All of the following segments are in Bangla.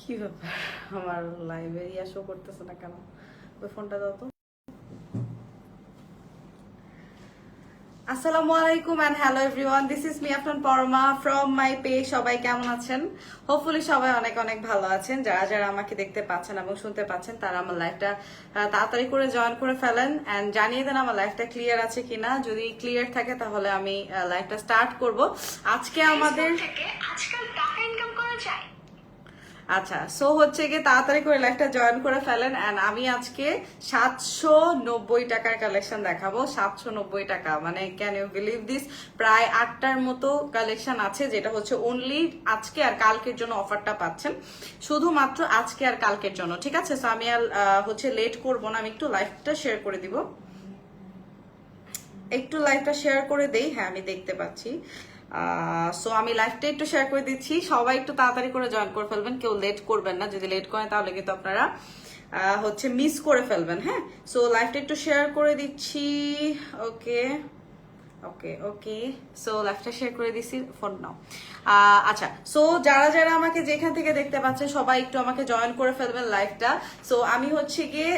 কি ব্যাপার, আমার লাইভে শো করতেছে না কেন? ওই ফোনটা দাও তো। আসসালামু আলাইকুম and hello everyone, this is me আপনার পরমা ফ্রম মাই পেজ। সবাই কেমন আছেন? হোপফুলি সবাই অনেক অনেক ভালো আছেন। যারা যারা আমাকে দেখতে পাচ্ছেন এবং শুনতে পাচ্ছেন তারা আমার লাইভটা তাড়াতাড়ি করে জয়েন করে ফেলেন এন্ড জানিয়ে দেন আমার লাইভটা ক্লিয়ার আছে কিনা। যদি ক্লিয়ার থাকে তাহলে আমি লাইভটা স্টার্ট করব। আজকে আমাদের আজকাল টাকা ইনকাম করা যায়। আচ্ছা, সো হচ্ছে গিয়ে তাড়াতাড়ি করে লাইভটা জয়েন করে ফেলেন এন্ড আমি আজকে 790 টাকার কালেকশন দেখাবো। 790 টাকা মানে ক্যান ইউ বিলিভ দিস? প্রায় 8টার মতো কালেকশন আছে, যেটা হচ্ছে অনলি আজকে আর কালকের জন্য অফারটা পাচ্ছেন, শুধুমাত্র আজকে আর কালকের জন্য। ঠিক আছে, সো আমি আর হচ্ছে লেট করবো না, আমি একটু লাইভটা শেয়ার করে দিব। একটু লাইভটা শেয়ার করে দেই। হ্যাঁ, আমি দেখতে পাচ্ছি। সো আমি লাইভটা একটু শেয়ার করে দিচ্ছি, সবাই একটু তাড়াতাড়ি করে জয়েন করে ফেলবেন, কেউ লেট করবেন না। যদি লেট করেন তাহলে কিন্তু আপনারা হচ্ছে মিস করে ফেলবেন। হ্যাঁ, সো লাইভটা একটু শেয়ার করে দিচ্ছি। ওকে ওকে ওকে, সো লাইভটা শেয়ার করে দিচ্ছি, ফোন নাও। আচ্ছা, সো যারা যারা আমাকে যেখান থেকে দেখতে পাচ্ছেন সবাই একটু আমাকে জয়েন করে ফেলবেন লাইভটা। সো আমি হচ্ছে গিয়ে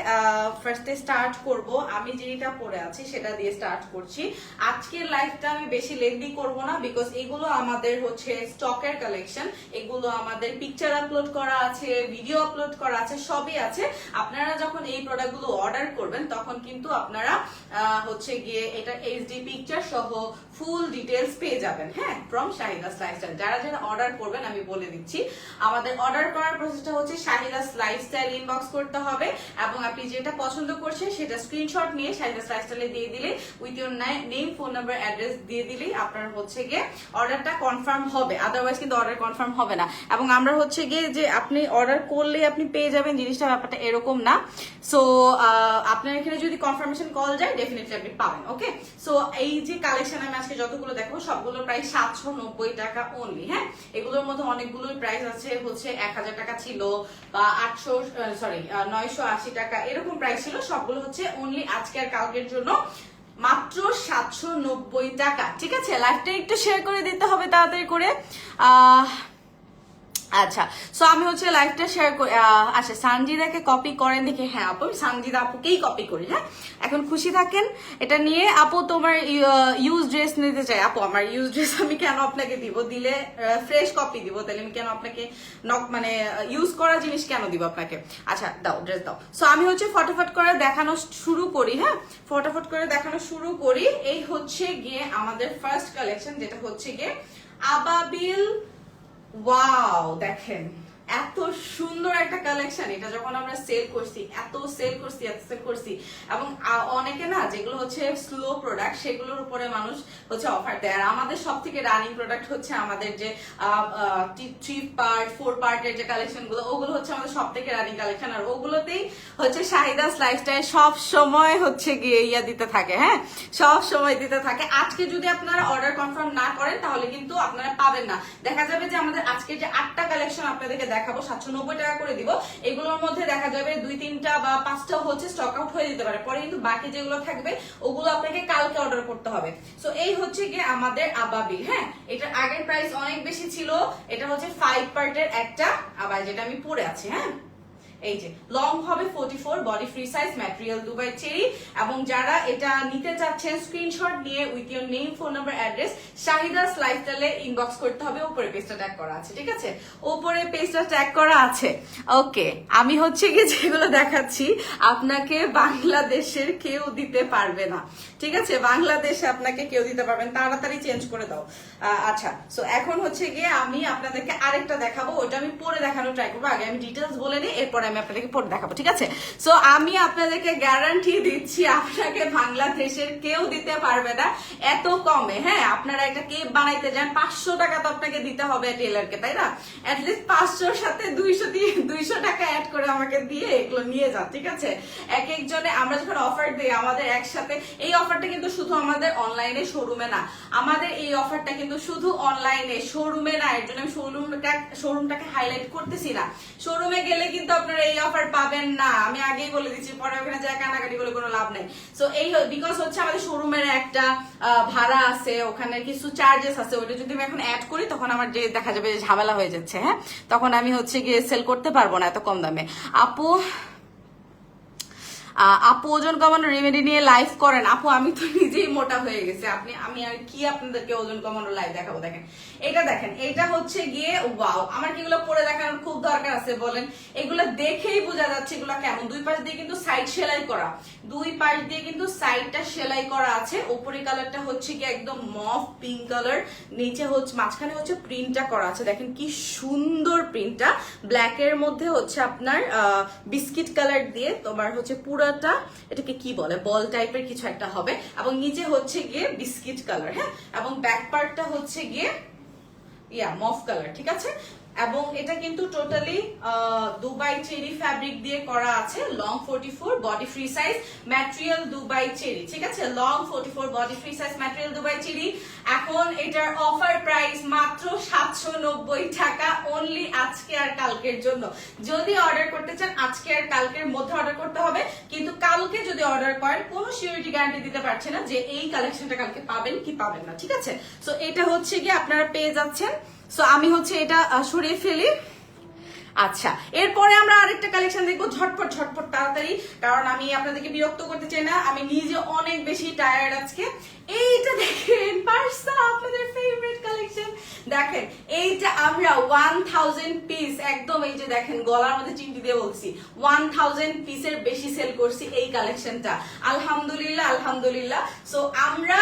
ফার্স্টে স্টার্ট করব, আমি যেটা পড়ে আছি সেটা দিয়ে স্টার্ট করছি। আজকের লাইভটা আমি বেশি লেন্দি করব না, বিকজ এগুলো আমাদের হচ্ছে স্টকের কালেকশন, এগুলো আমাদের পিকচার আপলোড করা আছে, ভিডিও আপলোড করা আছে, সবই আছে। আপনারা যখন এই প্রোডাক্টগুলো অর্ডার করবেন তখন কিন্তু আপনারা হচ্ছে গিয়ে এটা এইচডি পিকচার সহ ফুল ডিটেলস পেয়ে যাবেন। হ্যাঁ, ফ্রম শাহিদাস লাইফস্টাইল। যারা যারা অর্ডার করবেন আমি বলে দিচ্ছি, আমাদের অর্ডার করার প্রসেসটা হচ্ছে শাহিদাস লাইফস্টাইল ইনবক্স করতে হবে এবং আপনি যেটা পছন্দ করছেন সেটা স্ক্রিনশট নিয়ে শাহিদাস লাইফস্টাইলে দিয়ে দিলে with your name, phone number, address দিয়ে দিলেই আপনার হচ্ছে গিয়ে অর্ডারটা কনফার্ম হবে। আদারওয়াইজ কিন্তু অর্ডার কনফার্ম হবে না। এবং আমরা হচ্ছে গিয়ে যে আপনি অর্ডার করলে আপনি পেয়ে যাবেন জিনিসটা, ব্যাপারটা এরকম না। সো আপনার এখানে যদি কনফার্মেশন কল যায় ডেফিনেটলি আপনি পাবেন। ওকে, সো এই যে কালেকশন আমি আজকে যতগুলো দেখাবো সবগুলো প্রাইস 790 টাকা অনলি। হ্যাঁ, এগুলোর মধ্যে অনেকগুলো প্রাইস আছে, হচ্ছে 1000 টাকা ছিল বা 980 টাকা এরকম প্রাইস ছিল। সবগুলো হচ্ছে অনলি আজকে আর কালকের জন্য মাত্র 790 টাকা। ঠিক আছে, লাইভটা একটু শেয়ার করে দিতে হবে তাড়াতাড়ি করে। আচ্ছা, সো আমি হচ্ছে লাইভটা শেয়ার করি। আচ্ছা, সানজিদাকে কপি করেন দেখে। হ্যাঁ আপু, সানজিদা আপুকেই কপি করি। হ্যাঁ, এখন খুশি থাকেন এটা নিয়ে। আপু তোমার ইউজ ড্রেস নিতে চাই। আপু আমার ইউজ ড্রেস আমি কেন আপনাকে দিব? দিলে ফ্রেশ কপি দিব, তাহলে আমি কেন আপনাকে মানে ইউজ করা জিনিস কেন দিব আপনাকে? আচ্ছা দাও, ড্রেস দাও। সো আমি হচ্ছে ফটাফট করে দেখানো শুরু করি। হ্যাঁ, ফটাফট করে দেখানো শুরু করি। এই হচ্ছে গিয়ে আমাদের ফার্স্ট কালেকশন, যেটা হচ্ছে গিয়ে আবাবিল। ওয়াও, দেখেন এত সুন্দর একটা কালেকশন। এটা যখন আমরা সেল করছি, এত সেল করছি এবং অনেকে না যেগুলো হচ্ছে স্লো প্রোডাক্ট সেগুলোর উপরে মানুষ হচ্ছে অফার দেয়। আর আমাদের সব থেকে রানিং প্রোডাক্ট হচ্ছে আমাদের যে 3 পার্ট 4 পার্টের যে কালেকশন গুলো, ওগুলো হচ্ছে আমাদের সব থেকে রানিং কালেকশন। আর ওগুলোতেই হচ্ছে শাহিদাস লাইফস্টাইল সব সময় হচ্ছে গিয়ে দিতে থাকে। হ্যাঁ, সব সময় দিতে থাকে। আজকে যদি আপনারা অর্ডার কনফার্ম না করেন তাহলে কিন্তু আপনারা পাবেন না। দেখা যাবে যে আমাদের আজকে যে 8টা কালেকশন আপনাদেরকে দেখাবো 790 টাকা করে দিব, এগুলোর মধ্যে দেখা যাবে 2-3টা বা 5টা হচ্ছে স্টক আউট হয়ে যেতে পারে, পরে কিন্তু বাকি যেগুলো থাকবে ওগুলো আপনাকে কালকে অর্ডার করতে হবে। সো এই হচ্ছে গিয়ে আমাদের আবাবিল। হ্যাঁ, এটার আগের প্রাইস অনেক বেশি ছিল। এটা হচ্ছে 5 পার্টের একটা আবার, যেটা আমি পরে আছি। হ্যাঁ, এই যে লং হবে 44, body free size, material Dubai cherry. এবং যারা এটা নিতে চাচ্ছেন স্ক্রিনশট নিয়ে with your name, phone number, address Shahida's লাইফস্টাইলে ইনবক্স করতে হবে। উপরে পেজটা ট্যাগ করা আছে। ঠিক আছে, উপরে পেজটা ট্যাগ করা আছে। ওকে, আমি হচ্ছে কি যেগুলো দেখাচ্ছি আপনাকে বাংলাদেশের কেউ দিতে পারবে না। ঠিক আছে, বাংলাদেশে আপনাকে কেউ দিতে পারবেন, তাড়াতাড়ি চেঞ্জ করে দাও। আচ্ছা, সো এখন হচ্ছে গিয়ে আমি আপনাদেরকে আরেকটা দেখাবো, ওটা আমি পরে দেখানো ট্রাই করবো। আগে আমি ডিটেলস বলে নিই, এরপরে আমি আপনাদেরকে পরে দেখাবো। ঠিক আছে, সো আমি আপনাদেরকে গ্যারান্টি দিচ্ছি আপনাকে বাংলাদেশের কেউ দিতে পারবে না এত কমে। হ্যাঁ, আপনারা একটা কেপ বানাইতে যান 500 টাকা তো আপনাকে দিতে হবে টেলারকে, তাই না? অ্যাটলিস্ট 500-র সাথে 200 টাকা অ্যাড করে আমাকে দিয়ে এগুলো নিয়ে যান। ঠিক আছে, এক একজনে আমরা যখন অফার দিই আমাদের একসাথে, এই অফারটা কিন্তু শুধু আমাদের অনলাইনে শোরুমে না, আমাদের এই অফারটা কিন্তু শুধু অনলাইনে, শোরুমে না। এর জন্য আমি শোরুমটাকে হাইলাইট করতেছি না। শোরুমে গেলে কিন্তু আপনারা এই অফার পাবেন না, আমি আগেই বলে দিচ্ছি, পরে ওখানে যা কানাকাটি বলে কোনো লাভ নেই। সো এই বিকজ হচ্ছে আমাদের শোরুমের একটা ভাড়া আছে, ওখানে কিছু চার্জেস আছে, ওটা যদি আমি এখন অ্যাড করি তখন আমার যে দেখা যাবে যে ঝামেলা হয়ে যাচ্ছে। হ্যাঁ, তখন আমি হচ্ছে গিয়ে সেল করতে পারবো না এত কম দামে। আপু আপু ওজন কমানোর রেমেডি নিয়ে লাইভ করেন। আপু আমি তো নিজেই মোটা হয়ে গেছি, আমি আর কি আপনাদেরকে ওজন কমানোর লাইভ দেখাবো। দেখেন এটা, দেখেন এটা হচ্ছে গিয়ে ওয়াও, আমার কি এগুলো পরে দেখানোর খুব দরকার আছে বলেন? এগুলো দেখেই বোঝা যাচ্ছে এগুলো কেমন। দুই পাশ দিয়ে কিন্তু সাইড সেলাই করা, দুই পাশ দিয়ে কিন্তু সাইডটা সেলাই করা আছে। উপরে কালারটা হচ্ছে গিয়ে একদম মফ পিঙ্ক কালার, নিচে হচ্ছে মাঝখানে হচ্ছে প্রিন্টটা করা আছে। দেখেন কি সুন্দর প্রিন্টটা, ব্ল্যাক এর মধ্যে হচ্ছে আপনার বিস্কিট কালার দিয়ে তোমার হচ্ছে পুরাটা, এটাকে কি বলে, বল টাইপের কিছু একটা হবে, এবং নিচে হচ্ছে গিয়ে বিস্কিট কালার। হ্যাঁ, এবং ব্যাক পার্টটা হচ্ছে গিয়ে মফ কালার, ঠিক আছে। এবং এটা কিন্তু টোটালি দুবাই চেরি ফ্যাব্রিক দিয়ে করা আছে। Long 44, body free size, material Dubai cherry, ঠিক আছে। Long 44, body free size, material Dubai cherry. এখন এটার অফার প্রাইস মাত্র 790 টাকা, অনলি আজকে আর কালকের জন্য। যদি অর্ডার করতে চান আজকে আর কালকের মধ্যে অর্ডার করতে হবে, কিন্তু কালকে যদি অর্ডার করেন কোনো সিউরিটি গ্যারান্টি দিতে পারছে না যে এই কালেকশনটা কালকে পাবেন কি পাবেন না, ঠিক আছে। সো এটা হচ্ছে গিয়ে আপনারা পেয়ে যাচ্ছেন। সো আমি হচ্ছে এটা সরিয়ে ফেলি। আচ্ছা, এরপরে আমরা আরেকটা কালেকশন দেখবো, ঝটপট ঝটপট তাড়াতাড়ি, কারণ আমি আপনাদেরকে বিরক্ত করতে চাই না, আমি নিজে অনেক বেশি টায়ার্ড আজকে। এইটা দেখেন পার্সা, আপনাদের ফেভারিট কালেকশন। দেখেন এইটা আমরা 1000 পিস একদম, এই যে দেখেন গলার মধ্যে চিমটি দিয়ে বলছি 1000 পিসের বেশি সেল করছি এই কালেকশনটা, আলহামদুলিল্লাহ আলহামদুলিল্লাহ। সো আমরা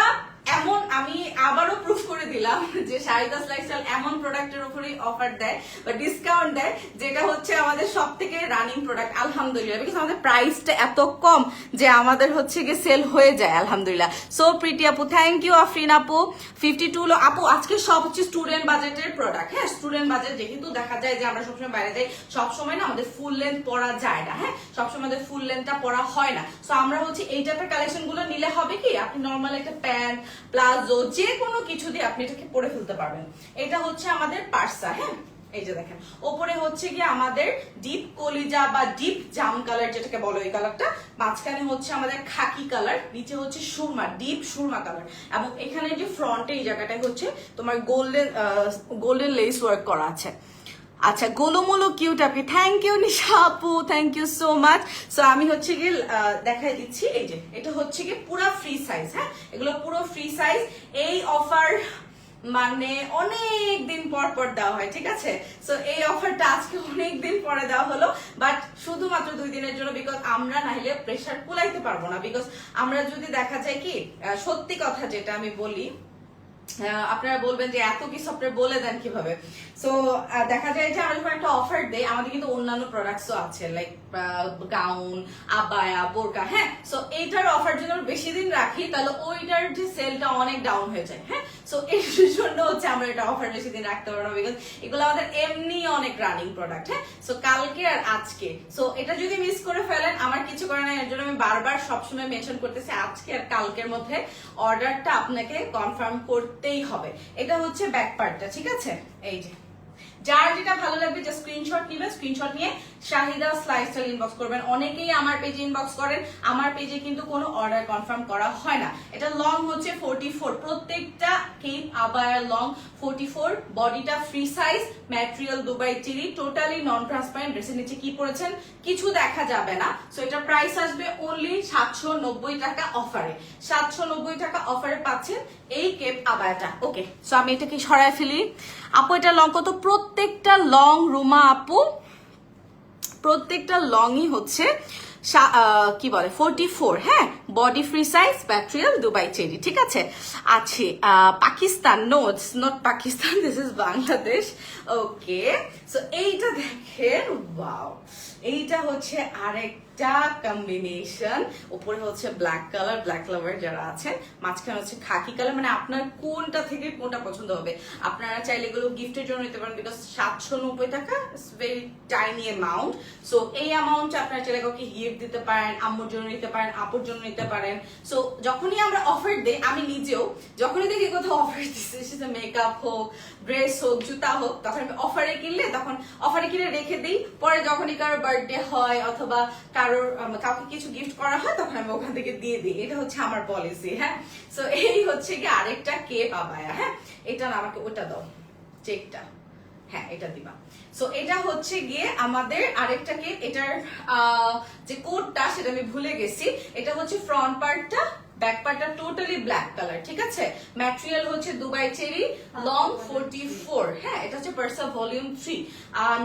এমন, আমি আবারও প্রুফ করে দিলাম যে শাহিদাস লাইফস্টাইল এমন প্রোডাক্টের উপরেই অফার দেয় বা ডিসকাউন্ট দেয় যেটা হচ্ছে আমাদের সব থেকে রানিং প্রোডাক্ট, আলহামদুলিল্লাহ। বিকজ আমাদের প্রাইসটা এত কম যে আমাদের হচ্ছে গিয়ে সেল হয়ে যায়, আলহামদুলিল্লাহ। সো প্রিটি আপু, থ্যাংক ইউ। আফরিন আপু 52 আপু, আজকে সব হচ্ছে স্টুডেন্ট বাজেটের প্রোডাক্ট। হ্যাঁ, স্টুডেন্ট বাজেট, যেহেতু দেখা যায় যে আমরা সবসময় বাইরে যাই, সবসময় না আমাদের ফুল লেন্থ পরা যায় না। হ্যাঁ, সবসময় আমাদের ফুল লেন্থটা পরা হয় না। সো আমরা হচ্ছে এই টাইপের কালেকশন গুলো নিলে হবে কি, আপনি নর্মাল একটা প্যান্ট, প্লাজো, যে কোনো কিছু দিয়ে আপনি এটাকে পরে ফেলতে পারবেন। এটা হচ্ছে আমাদের পার্সা। হ্যাঁ, এই যে দেখেন ওপরে হচ্ছে গিয়ে আমাদের ডিপ কলিজা বা ডিপ জাম কালার যেটাকে বলো, এই কালারটা, মাঝখানে হচ্ছে আমাদের খাকি কালার, নিচে হচ্ছে সুরমা, ডিপ সুরমা কালার, এবং এখানে যে ফ্রন্টে এই জায়গাটায় হচ্ছে তোমার গোল্ডেন লেস ওয়ার্ক করা আছে। আচ্ছা, গোলুমোলো কিউট আপনি, থ্যাংক ইউ নিশা আপু, thank you so much. So আমি হচ্ছে গিয়ে দেখাই দিচ্ছি, এই যে এটা হচ্ছে গিয়ে পুরো ফ্রি সাইজ। হ্যাঁ, এগুলো পুরো ফ্রি সাইজ। এই অফার মানে অনেক দিন পর পর দেওয়া হয়, ঠিক আছে। সো এই অফারটা আজকে অনেক দিন পরে দেওয়া হলো, বাট শুধুমাত্র 2 দিনের জন্য, বিকজ আমরা না হলে প্রেশার কুলাইতে পারবো না। বিকজ আমরা যদি দেখা যায় কি, সত্যি কথা যেটা আমি বলি, আপনারা বলবেন যে এত কিছু আপনারা বলে দেন কিভাবে। সো দেখা যায় যে আমরা যখন একটা অফার দেই, আমাদের কিন্তু অন্যান্য প্রোডাক্টসও আছে, লাইক গাউন, আবায়া, বোরকা। হ্যাঁ, সো এইটার অফার যদি আমরা বেশি দিন রাখি তাহলে ওইটার যে সেলটা অনেক ডাউন হয়ে যায়। হ্যাঁ, সো এর জন্য হচ্ছে আমরা এটা অফার বেশি দিন রাখতে পারবো না, বিকজ এগুলো আমাদের এমনি অনেক রানিং প্রোডাক্ট। হ্যাঁ, সো কালকে আর আজকে, সো এটা যদি মিস করে ফেলেন আমার কিছু করে না, এর জন্য আমি বারবার সবসময় মেনশন করতেছি আজকে আর কালকের মধ্যে অর্ডারটা আপনাকে কনফার্ম করতেই হবে। এটা হচ্ছে ব্যাক পার্টটা, ঠিক আছে। এই যে যার যেটা ভালো লাগবে যে স্ক্রিনশট নিবেন, স্ক্রিনশট নিয়ে শাহিদাস লাইফস্টাইল ইনবক্স করবেন। অনেকেই আমার পেজে ইনবক্স করেন, আমার পেজে কিন্তু কোনো অর্ডার কনফার্ম করা হয় না। এটা লং হচ্ছে 44, প্রত্যেকটা কেপ আবায়ার লং 44, বডিটা free size, material Dubai cherry, totally নন ট্রান্সপারেন্ট। ড্রেসের নিচে কি পরেছেন কিছু দেখা যাবে না। সো এটা প্রাইস আসবে অনলি 790 টাকা অফারে, 790 টাকা অফারে পাচ্ছেন এই কেপ আবায়াটা। ওকে, সো আমি এটাকে সরায় ফেলি। আপু এটা লং কত? প্রত্যেকটা লং, রুমা আপু, প্রত্যেকটা লংই হচ্ছে কি বলে 44। হ্যাঁ, body free size, material Dubai cherry, ঠিক আছে। আছে Pakistan, no it's not Pakistan, this is Bangladesh. Okay, so এইটা দেখেন, ওয়াও, এইটা হচ্ছে আরেকটা একটা কম্বিনেশন, উপরে হচ্ছে ব্ল্যাক কালার, ব্ল্যাক লাভার যারা আছেন, মাঝখানে হচ্ছে খাকি কালার, মানে আপনার কোনটা থেকে কোনটা পছন্দ হবে। আপনারা চাইলে এগুলো গিফটের জন্য নিতে পারেন, বিকজ 790 টাকা it's very tiny amount. So এই অ্যামাউন্টটা আপনারা চাইলে কাউকে গিফট দিতে পারেন, আম্মুর জন্য নিতে পারেন, আপুর জন্য নিতে পারেন। সো যখনই আমরা অফার দেই, আমি নিজেও যখনই দেখি কোথাও অফার দিচ্ছে, সেটা মেকআপ হোক, ড্রেস হোক, জুতা হোক, তখন আমি অফারে কিনলে তখন অফারে কিনে রেখে দিই। পরে যখনই কারোর বার্থডে হয় অথবা কারোর কাউকে কিছু গিফট করা হয়, তখন আমি ওখান থেকে দিয়ে দিই। এটা হচ্ছে আমার পলিসি। হ্যাঁ, সো এই হচ্ছে কি আরেকটা কেপ আবায়া। হ্যাঁ, এটা না, আমাকে ওটা দাও, চেকটা, হ্যাঁ এটা দিবা। সো এটা হচ্ছে গিয়ে আমাদের আরেকটা কেপ। এটার যে কোডটা সেটা আমি ভুলে গেছি। এটা হচ্ছে ফ্রন্ট পার্টটা, ব্যাক পার্টটা টোটালি ব্ল্যাক কালার, ঠিক আছে। ম্যাটেরিয়াল হচ্ছে দুবাই চেরি, লং 44। হ্যাঁ, এটা হচ্ছে পার্সা ভলিউম 3।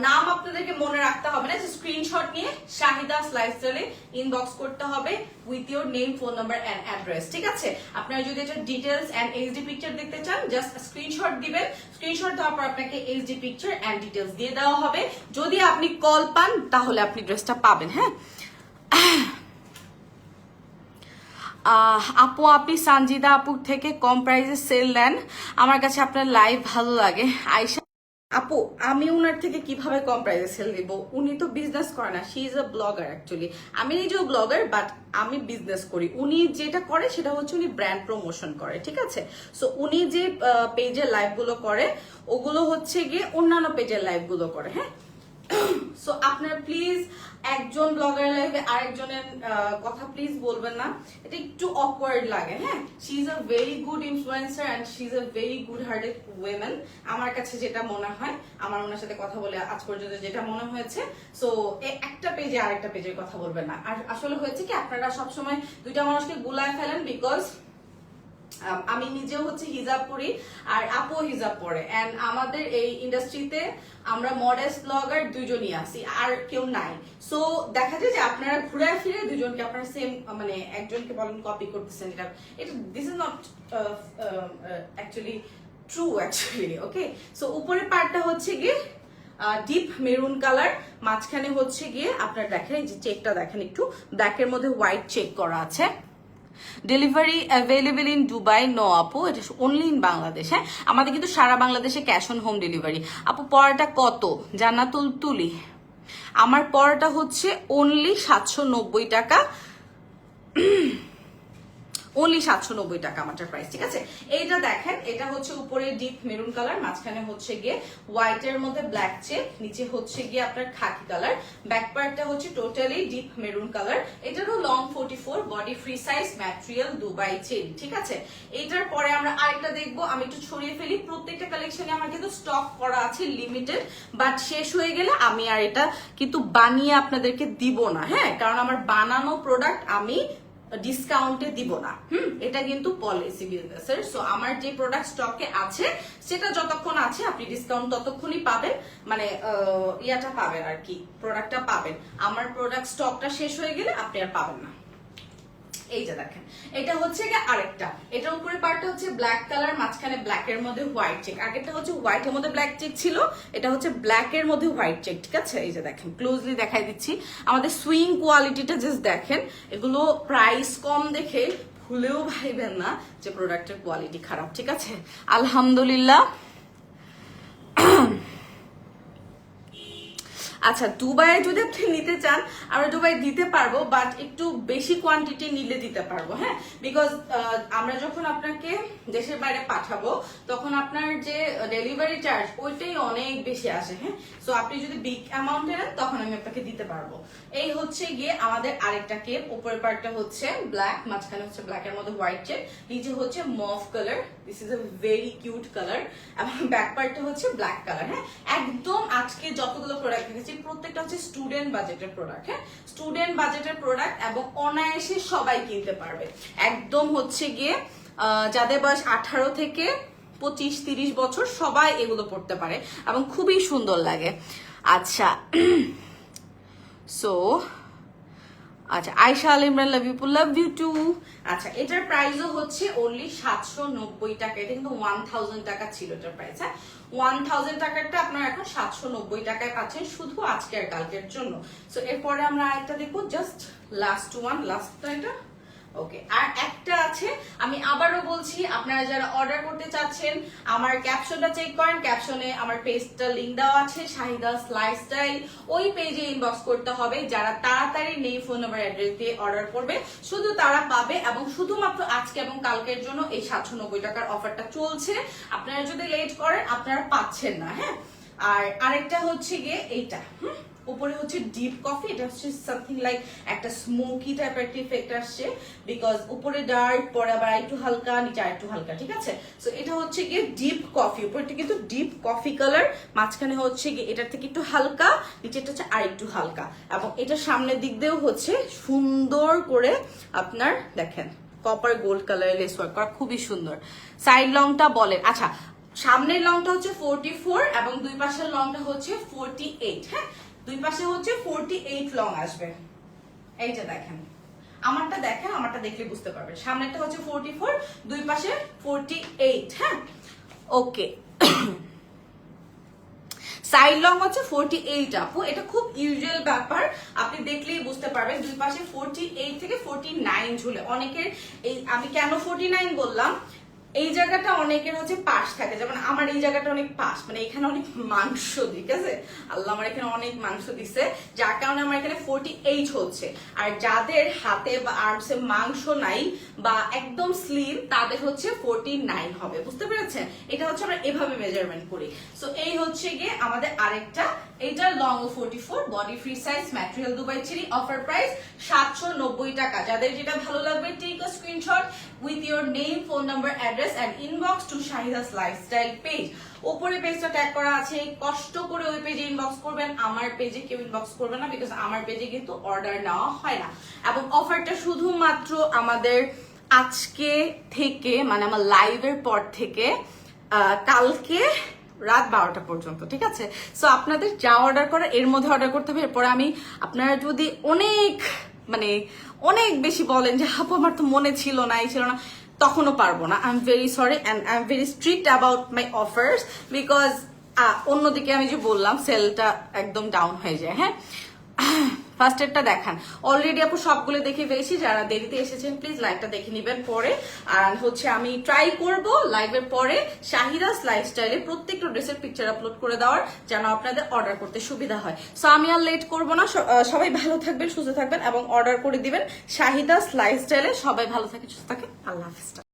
নাম আপনাদেরকে মনে রাখতে হবে না, যে স্ক্রিনশট নিয়ে শাহিদাস লাইফস্টাইলে ইনবক্স করতে হবে with your name, phone number and address, ঠিক আছে। আপনারা যদি এটা ডিটেলস এন্ড এইচডি পিকচার দেখতে চান, জাস্ট স্ক্রিনশট দিবেন। স্ক্রিনশট দেওয়ার পর আপনাকে এইচডি পিকচার এন্ড ডিটেলস দিয়ে দেওয়া হবে। যদি আপনি কল পান তাহলে আপনি ড্রেসটা পাবেন। হ্যাঁ, আপু আপনি সানজিদা আপুর থেকে কম প্রাইসে সেল দেন, আমার কাছে আপনার লাইভ ভালো লাগে। আয়শা আপু, আমি উনার থেকে কিভাবে কম প্রাইসে সেল দিব? উনি তো বিজনেস করে না, she is a blogger actually. আমি নিজেও ব্লগার, বাট আমি বিজনেস করি। উনি যেটা করে সেটা হচ্ছে উনি ব্র্যান্ড প্রমোশন করে, ঠিক আছে। সো উনি যে পেজের লাইভ গুলো করে, ওগুলো হচ্ছে গিয়ে অন্যান্য পেজের লাইভ গুলো করে। হ্যাঁ, সো আপনারা প্লিজ একজন ব্লগার লাইভে আরেকজনের কথা প্লিজ বলবেন না, এটা একটু অকওয়ার্ড লাগে। হ্যাঁ, she is a very good influencer and she is a very good hearted women, আমার কাছে যেটা মনে হয়, আমার ওনার সাথে কথা বলে আজ পর্যন্ত যেটা মনে হয়েছে। সো একটা পেজে আরেকটা পেজের কথা বলবেন না। আর আসলে হয়েছে কি, আপনারা সবসময় দুইটা মানুষকে গুলায় ফেলেন, বিকজ আমি নিজেও হচ্ছে হিজাব পরি আর আপু হিজাব পরে, এন্ড আমাদের এই ইন্ডাস্ট্রিতে আমরা মডেস্ট ব্লগার দুইজনই আছি, আর কেউ নাই। সো দেখা যায় যে আপনারা ঘুরে ফিরে দুজনকে আপনারা সেম, মানে একজনকে বলেন কপি করতেছেন, এটা this is not actually true actually. Okay, so উপরের পার্টটা হচ্ছে গিয়ে ডিপ মেরুন কালার, মাঝখানে হচ্ছে গিয়ে আপনার দেখেন এই যে চেকটা দেখেন, একটু ব্ল্যাকের মধ্যে হোয়াইট চেক করা আছে। Delivery available in Dubai? No আপু, এটা অনলি ইন বাংলাদেশ। হ্যাঁ, আমাদের কিন্তু সারা বাংলাদেশে ক্যাশ অন হোম ডেলিভারি। আপু পড়াটা কত? জান্নাতুল তুলি, আমার পড়াটা হচ্ছে অনলি 790 টাকা, অনলি 790 টাকা আমাদের প্রাইস, ঠিক আছে। এইটা দেখেন, এটা হচ্ছে উপরে ডিপ মেরুন কালার, মাঝখানে হচ্ছে গিয়ে হোয়াইটের মধ্যে ব্ল্যাক চেক, নিচে হচ্ছে গিয়ে আপনার খাকি কালার, ব্যাক পার্টটা হচ্ছে টোটালি ডিপ মেরুন কালার। এটারও long 44, body free size, material Dubai cherry, ঠিক আছে। এইটার পরে আমরা আরেকটা দেখবো, আমি একটু ছড়িয়ে ফেলি। প্রত্যেকটা কালেকশনে আমার কিন্তু স্টক করা আছে লিমিটেড, বাট শেষ হয়ে গেলে আমি আর এটা কিন্তু বানিয়ে আপনাদেরকে দিব না। হ্যাঁ, কারণ আমার বানানো প্রোডাক্ট আমি ডিসকাউন্টে দিব না। এটা কিন্তু পলিসি বিজনেসের। সো আমার যে প্রোডাক্ট স্টকে আছে সেটা যতক্ষণ আছে আপনি ডিসকাউন্ট ততক্ষণই পাবেন, মানে ইয়াটা পাবেন আর কি, প্রোডাক্টটা পাবেন। আমার প্রোডাক্ট স্টকটা শেষ হয়ে গেলে আপনি আর পাবেন না। এই যে দেখেন, এটা হচ্ছে আরেকটা, এটার উপরে পার্টটা হচ্ছে ব্ল্যাক কালার, মাঝখানে ব্ল্যাক এর মধ্যে হোয়াইট চেক। আগেরটা হচ্ছে হোয়াইট এর মধ্যে ব্ল্যাক চেক ছিল, এটা হচ্ছে ব্ল্যাক এর মধ্যে হোয়াইট চেক, ঠিক আছে। এই যে দেখেন, ক্লোজলি দেখাই দিচ্ছি, আমাদের সুইং কোয়ালিটিটা জাস্ট দেখেন। এগুলো প্রাইস কম দেখে ভুলেও ভাইবেন না যে প্রোডাক্টের কোয়ালিটি খারাপ, ঠিক আছে। আলহামদুলিল্লাহ। আচ্ছা, দুবাই যদি আপনি নিতে চান আমরা দুবাই দিতে পারবো, বাট একটু বেশি কোয়ান্টিটি নিলে দিতে পারবো। হ্যাঁ, বিকজ আমরা যখন আপনাকে দেশের বাইরে পাঠাবো তখন আপনার যে ডেলিভারি চার্জ ওইটাই অনেক বেশি আসে। হ্যাঁ, সো আপনি যদি বিগ অ্যামাউন্টে নেন তখন আমি আপনাকে দিতে পারবো। এই হচ্ছে গিয়ে আমাদের আরেকটা কেপ, উপরের পার্টটা হচ্ছে ব্ল্যাক, মাঝখানে হচ্ছে ব্ল্যাক এর মধ্যে হোয়াইট চেক, নিচে হচ্ছে mauve colour, this is a very cute colour, এবং ব্যাক পার্টটা হচ্ছে ব্ল্যাক কালার। হ্যাঁ, একদম আজকে যতগুলো প্রোডাক্ট দেখেছি প্রত্যেকটা হচ্ছে স্টুডেন্ট বাজেটের প্রোডাক্ট। হ্যাঁ, স্টুডেন্ট বাজেটের প্রোডাক্ট এবং অনায়াসে সবাই কিনতে পারবে। একদম হচ্ছে গিয়ে যাদের বয়স 18 থেকে 25-30 বছর সবাই এগুলো পড়তে পারে এবং খুবই সুন্দর লাগে। আচ্ছা, সো আচ্ছা আয়শা আল ইমরান লাভ ইউ টু। আচ্ছা এটার প্রাইসও হচ্ছে অনলি 790 টাকা। এটা কিন্তু 1000 টাকা ছিল এটার প্রাইস। হ্যাঁ 1000 টাকারটা আপনারা এখন 790 টাকায় পাচ্ছেন শুধু আজকে আর কালকের জন্য। সো এরপরে আমরা আরেকটা দেখবো, জাস্ট লাস্ট এটা ওকে। আর একটা আছে, আমি আবারও বলছি, আপনারা যারা অর্ডার করতে চাচ্ছেন আমার ক্যাপশনটা চেক করেন, ক্যাপশনে আমার পেজটা লিংক দেওয়া আছে শাহিদাস লাইফস্টাইল, ওই পেজে ইনবক্স করতে হবে। যারা তাড়াতাড়ি নেই ফোন নাম্বার অ্যাড্রেস দিয়ে অর্ডার করবে শুধু তারা পাবে, এবং শুধুমাত্র আজকে এবং কালকের জন্য এই 790 টাকার অফারটা চলছে। আপনারা যদি লেট করেন আপনারা পাচ্ছেন না। হ্যাঁ আর আরেকটা হচ্ছে গিয়ে এইটা, উপরে হচ্ছে ডিপ কফি, এটা হচ্ছে সামথিং লাইক একটা স্মোকি টাইপের একটা ইফেক্ট আসছে, বিকজ উপরে ডার্ক, পরে আবার একটু হালকা, নিচে আরেকটু হালকা, ঠিক আছে। সো এটা হচ্ছে গিয়ে ডিপ কফি, উপরটা কিন্তু ডিপ কফি কালার, মাঝখানে হচ্ছে গিয়ে এটার থেকে একটু হালকা, নিচেটা হচ্ছে আরেকটু হালকা, এবং এটা সামনের দিক দিয়েও হচ্ছে সুন্দর করে আপনার দেখেন কপার গোল্ড কালারের লেস ওয়ার্ক করা, খুবই সুন্দর। সাইড লংটা বলেন, আচ্ছা সামনের লংটা হচ্ছে 44 এবং দুই পাশের লংটা হচ্ছে 48। হ্যাঁ দুই পাশে হচ্ছে 48 লং আসবে। এইটা দেখেন, আমারটা দেখেন, আমারটা দেখলে বুঝতে পারবেন। সামনেরটা হচ্ছে 44, দুই পাশে 48। হ্যাঁ ওকে। সাইড লং হচ্ছে 48 আপু, এটা খুব ইউজুয়াল ব্যাপার, আপনি দেখলেই বুঝতে পারবেন। দুই পাশে 48 থেকে 49 ঝুলে অনেকের, এই আমি কেন 49 বললাম, এই জায়গাটা অনেকের হচ্ছে পাশ থাকে, যেমন আমার এই জায়গাটা অনেক পাশ, মানে এখানে অনেক মাংস, ঠিক আছে, আল্লাহ আমার এখানে অনেক মাংস দিছে, যার কারণে আমার এখানে 48 হচ্ছে। আর যাদের হাতে বা আর্মসে মাংস নাই বা একদম স্লিম, তাদের হচ্ছে 49 হবে, বুঝতে পেরেছেন। এটা হচ্ছে আমরা এভাবে মেজারমেন্ট করি। সো এই হচ্ছে গিয়ে আমাদের আরেকটা, এইটার long 44, body free size, material Dubai cherry, offer price 790 টাকা। যাদের যেটা ভালো লাগবে take a screenshot with your name, phone number, address and inbox to Shahida's lifestyle page. উপরে পেজটা ট্যাগ করা আছে, কষ্ট করে ওই পেজে ইনবক্স করবেন, আমার পেজে কেউ ইনবক্স করবে না, বিকজ আমার পেজে কিন্তু অর্ডার নেওয়া হয় না। এবং অফারটা শুধুমাত্র আমাদের আজকে থেকে, মানে আমার লাইভের পর থেকে কালকে রাত 12টা পর্যন্ত, ঠিক আছে। সো আপনাদের যা অর্ডার করে এর মধ্যে অর্ডার করতে হবে। এরপরে আমি, আপনারা যদি অনেক বেশি বলেন যে আপু আমার তো মনে ছিল না, এই ছিল না, তখনও পারবো না। I am very sorry and I am very strict about my offers, because অন্যদিকে আমি যে বললাম সেলটা একদম ডাউন হয়ে যায়। হ্যাঁ ফার্স্ট এডটা দেখান, অলরেডি আপু সবগুলো দেখে ফেলেছি, যারা দেরিতে এসেছেন প্লিজ লাইভটা দেখে নিবেন পরে। আর হচ্ছে আমি ট্রাই করব লাইভের পরে শাহিদাস লাইফস্টাইলে প্রত্যেকটা ড্রেসের পিকচার আপলোড করে দেওয়ার, যেন আপনাদের অর্ডার করতে সুবিধা হয়। সো আমি আর লেট করবো না, সবাই ভালো থাকবেন, সুস্থ থাকবেন এবং অর্ডার করে দিবেন শাহিদাস লাইফস্টাইলে। সবাই ভালো থাকে, সুস্থ থাকে, আল্লাহ হাফিজ।